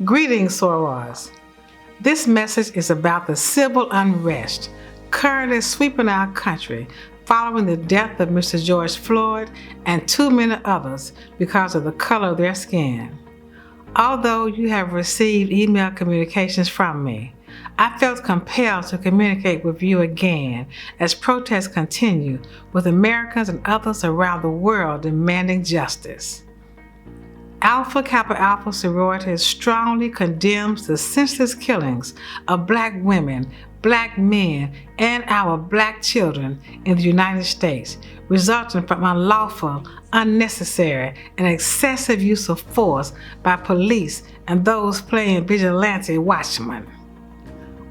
Greetings, sorors. This message is about the civil unrest currently sweeping our country following the death of Mr. George Floyd and 2 many others because of the color of their skin. Although you have received email communications from me, I felt compelled to communicate with you again as protests continue with Americans and others around the world demanding justice. Alpha Kappa Alpha Sorority strongly condemns the senseless killings of Black women, Black men, and our Black children in the United States, resulting from unlawful, unnecessary, and excessive use of force by police and those playing vigilante watchmen.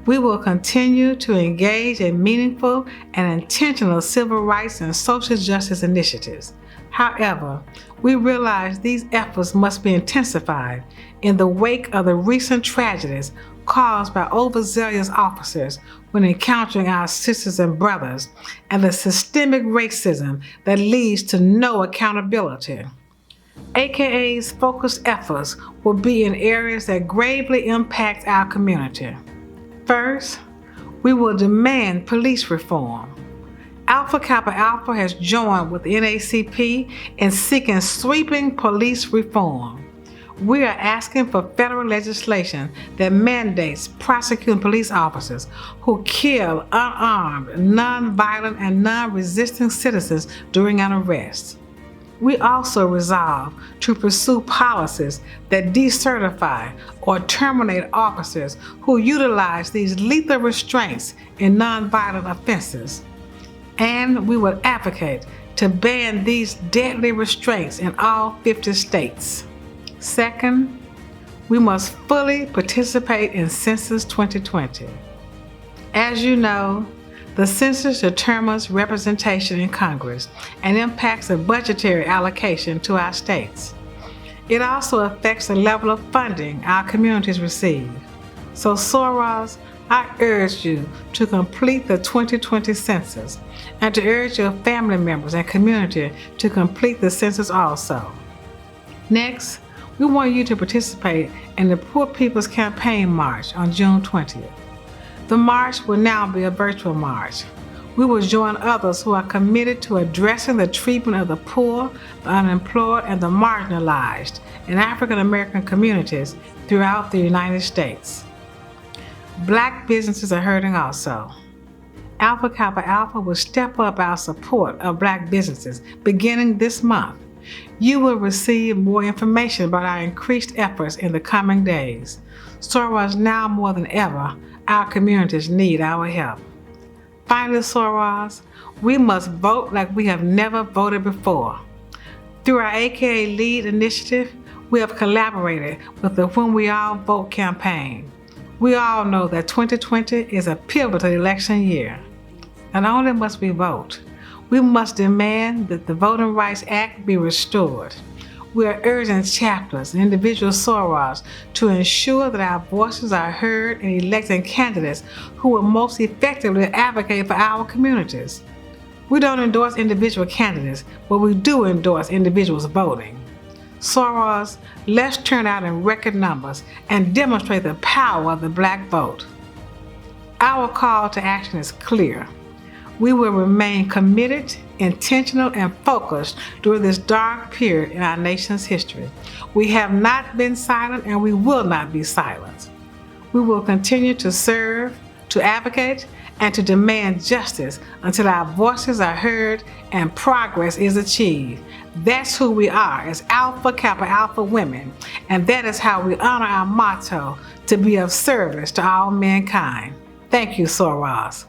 We will continue to engage in meaningful and intentional civil rights and social justice initiatives. However, we realize these efforts must be intensified in the wake of the recent tragedies caused by overzealous officers when encountering our sisters and brothers, and the systemic racism that leads to no accountability. AKA's focused efforts will be in areas that gravely impact our community. First, we will demand police reform. Alpha Kappa Alpha has joined with NAACP in seeking sweeping police reform. We are asking for federal legislation that mandates prosecuting police officers who kill unarmed, non-violent, and non-resisting citizens during an arrest. We also resolve to pursue policies that decertify or terminate officers who utilize these lethal restraints in nonviolent offenses. And we will advocate to ban these deadly restraints in all 50 states. Second, we must fully participate in Census 2020. As you know, the census determines representation in Congress and impacts the budgetary allocation to our states. It also affects the level of funding our communities receive. So, sorors, I urge you to complete the 2020 census and to urge your family members and community to complete the census also. Next, we want you to participate in the Poor People's Campaign March on June 20th. The march will now be a virtual march. We will join others who are committed to addressing the treatment of the poor, the unemployed, and the marginalized in African American communities throughout the United States. Black businesses are hurting also. Alpha Kappa Alpha will step up our support of Black businesses beginning this month. You will receive more information about our increased efforts in the coming days. Sorors, now more than ever, our communities need our help. Finally, sorors, we must vote like we have never voted before. Through our AKA Lead initiative, we have collaborated with the When We All Vote campaign. We all know that 2020 is a pivotal election year. Not only must we vote, we must demand that the Voting Rights Act be restored. We are urging chapters and individual sorors to ensure that our voices are heard in electing candidates who will most effectively advocate for our communities. We don't endorse individual candidates, but we do endorse individuals voting. Sorors, let's turn out in record numbers and demonstrate the power of the Black vote. Our call to action is clear. We will remain committed, intentional, and focused during this dark period in our nation's history. We have not been silent, and we will not be silent. We will continue to serve, to advocate, and to demand justice until our voices are heard and progress is achieved. That's who we are as Alpha Kappa Alpha women, and that is how we honor our motto, to be of service to all mankind. Thank you, sorors.